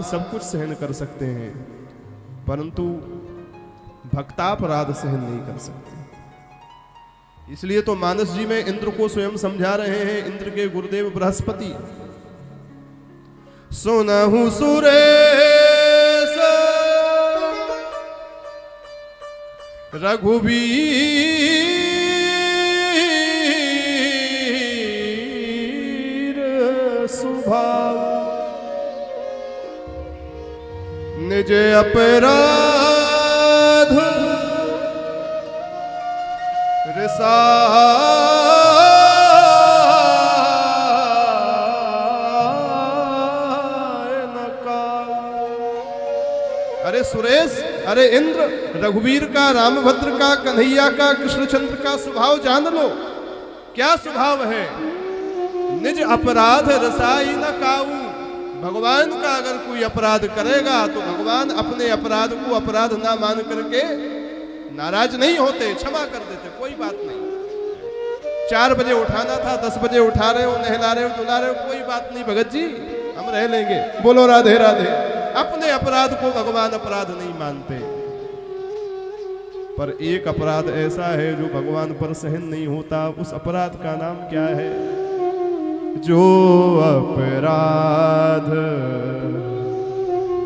सब कुछ सहन कर सकते हैं, परंतु भक्तापराध सहन नहीं कर सकते। इसलिए तो मानस जी में इंद्र को स्वयं समझा रहे हैं, इंद्र के गुरुदेव बृहस्पति, सुनहु सुरेश रघुवीर सुभाव, निज अपराध अरे सुरेश, अरे इंद्र, रघुवीर का, रामभद्र का, कन्हैया का, कृष्णचंद्र का स्वभाव जान लो। क्या स्वभाव है? निज अपराध रसाई न काऊ। भगवान का अगर कोई अपराध करेगा तो भगवान अपने अपराध को अपराध ना मान करके नाराज नहीं होते, क्षमा कर देते, कोई बात नहीं। 4 बजे उठाना था, 10 बजे उठा रहे हो, नहला रहे हो, धुला रहे हो, कोई बात नहीं भगत जी, हम रह लेंगे। बोलो राधे राधे। अपने अपराध को भगवान अपराध नहीं मानते, पर एक अपराध ऐसा है जो भगवान पर सहन नहीं होता। उस अपराध का नाम क्या है? जो अपराध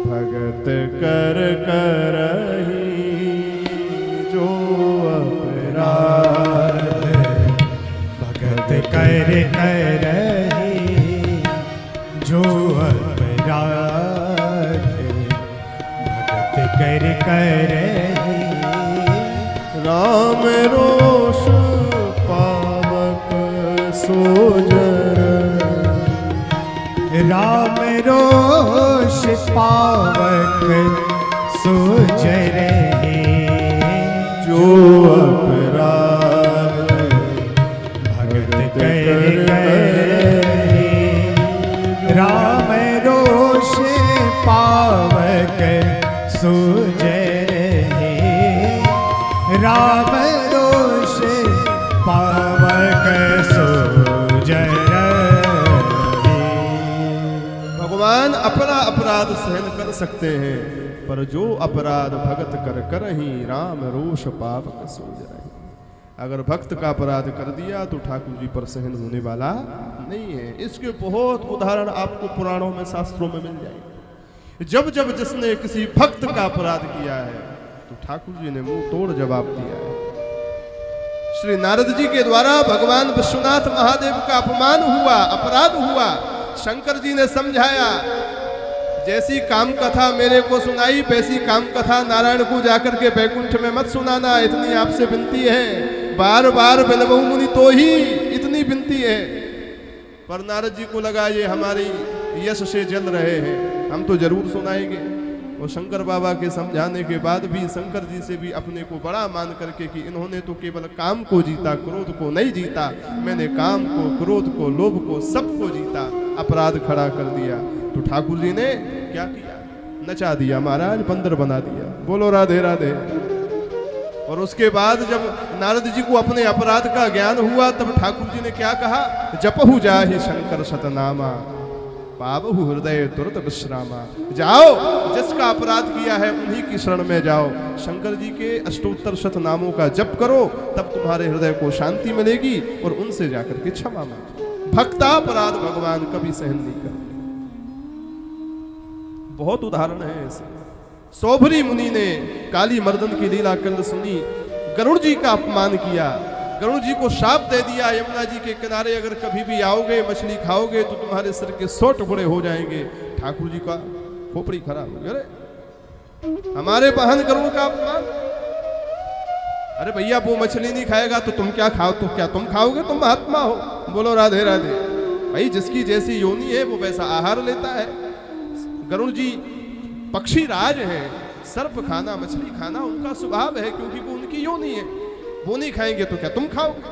भगत कर करही, जो अपराध भगत कर करही, जो अपराध भगत कर करही, राम रोष पावक सोजर, राम रोष पावक सोजर, जो अपराध भगत कर करही, राम रोष पावक सोजर, राम रोष पावक सोजर। भगवान अपना अपराध सहन कर सकते हैं, पर जो अपराध भगत कर करही, राम रोष पावक सोजरहि। अगर भक्त का अपराध कर दिया तो ठाकुर जी पर सहन होने वाला नहीं है। इसके बहुत उदाहरण आपको पुराणों में, शास्त्रों में मिल जाएंगे। जब जब जिसने किसी भक्त का अपराध किया है तो ठाकुर जी ने मुंह तोड़ जवाब दिया है। श्री नारद जी के द्वारा भगवान विश्वनाथ महादेव का अपमान हुआ, अपराध हुआ। शंकर जी ने समझाया, जैसी काम कथा मेरे को सुनाई वैसी काम कथा नारायण को जाकर के बैकुंठ में मत सुनाना, इतनी आपसे विनती है। बार बार बिलबहु मुनि तो ही इतनी विनती है। पर नारद जी को लगा ये हमारी यश से जल रहे हैं, हम तो जरूर सुनाएंगे। और शंकर बाबा के समझाने के बाद भी शंकर जी से भी अपने को बड़ा मान करके कि इन्होंने तो केवल काम को जीता, क्रोध को नहीं जीता। मैंने काम को, क्रोध को, लोभ को, सबको जीता, अपराध खड़ा कर दिया। तो ठाकुर जी ने क्या किया? नचा दिया महाराज, बंदर बना दिया। बोलो राधे राधे। और उसके बाद जब नारद जी को अपने अपराध का ज्ञान हुआ तब ठाकुर जी ने क्या कहा? जपहु जाहि शंकर शतनामा, पावहु हृदय तुरत विश्रामा। जाओ, जिसका अपराध किया है उन्हीं की शरण में जाओ, शंकर जी के अष्टोत्तर शत नामों का जप करो, तब तुम्हारे हृदय को शांति मिलेगी और उनसे जाकर के क्षमा मांगो। भक्तापराध भगवान कभी सहन नहीं करते। बहुत उदाहरण है ऐसे। सौभरी मुनि ने काली मर्दन की लीला कल सुनी, गरुड़ जी का अपमान किया, गरुड़ जी को शाप दे दिया, यमुना जी के किनारे अगर कभी भी आओगे, मछली खाओगे तो तुम्हारे सिर के 100 टुकड़े हो जाएंगे। ठाकुर जी का खोपड़ी खराब हो गया। अरे हमारे बहन गरुड़ का अपमान। अरे भैया वो मछली नहीं खाएगा तो तुम क्या खाओ? तो क्या तुम खाओगे? तुम महात्मा हो। बोलो राधे राधे। भाई जिसकी जैसी योनि है वो वैसा आहार लेता है। गरुड़ जी पक्षी राज है, सर्प खाना, मछली खाना उनका स्वभाव है, क्योंकि वो उनकी योनि है। वो नहीं खाएंगे तो क्या तुम खाओगे?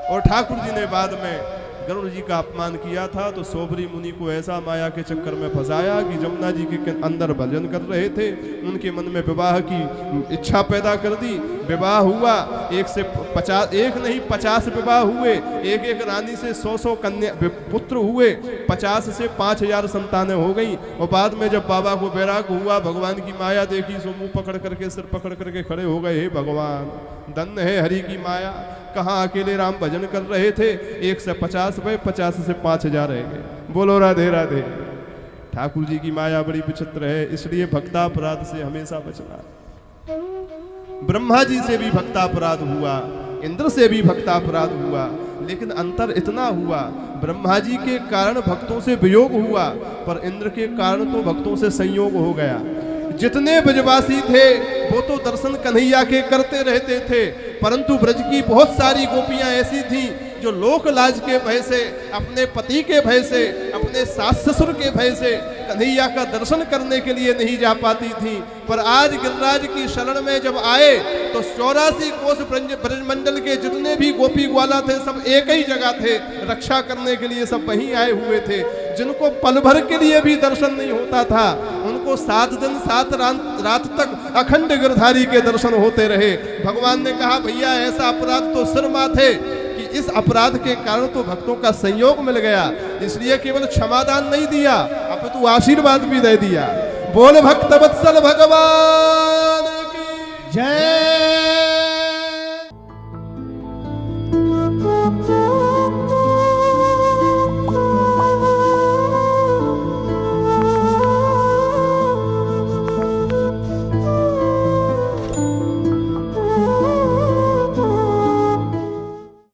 और ठाकुर जी ने बाद में गरुड़ जी का अपमान किया था तो सौभरी मुनि को ऐसा माया के चक्कर में फंसाया कि जमुना जी के अंदर भजन कर रहे थे, उनके मन में विवाह की इच्छा पैदा कर दी। विवाह हुआ, 1 नहीं 50 विवाह हुए, एक रानी से 100 कन्या पुत्र हुए, 50 से 5000 संतानें हो गई। और बाद में जब बाबा को वैराग हुआ, भगवान की माया देखी, सो मुंह पकड़ करके सिर पकड़ करके खड़े हो गए, हे भगवान धन्य है हरि की माया, कहाँ अकेले राम भजन कर रहे थे, 1 से 50 भय, 50 से 5000 रह गए। बोलो राधे राधे। ठाकुर जी की माया बड़ी विचित्र है, इसलिए भक्तापराध से हमेशा बचना। ब्रह्मा जी से भी भक्तापराध हुआ, इंद्र से भी भक्तापराध हुआ, लेकिन अंतर इतना हुआ, ब्रह्मा जी के कारण भक्तों से वियोग हुआ, पर इंद्र के कारण तो भक्तों से संयोग हो गया। जितने ब्रजवासी थे वो तो दर्शन कन्हैया के करते रहते थे, परंतु ब्रज की बहुत सारी गोपियां ऐसी थीं जो लोक लाज के भय से, अपने पति के भय से, अपने सास ससुर के भय से कन्हैया का दर्शन करने के लिए नहीं जा पाती थी। पर आज गिरिराज की शरण में जब आए तो 84 कोस ब्रजमंडल के जितने भी गोपी ग्वाला थे सब एक ही जगह थे, रक्षा करने के लिए सब वहीं आए हुए थे। जिनको पल भर के लिए भी दर्शन नहीं होता था, उनको 7 दिन 7 रात तक अखंड गिरधारी के दर्शन होते रहे। भगवान ने कहा भैया ऐसा अपराध तो सिर माथे कि इस अपराध के कारण तो भक्तों का संयोग मिल गया, इसलिए केवल क्षमादान नहीं दिया, अब तो आशीर्वाद भी दे दिया। बोल भक्त वत्सल भगवान की जय।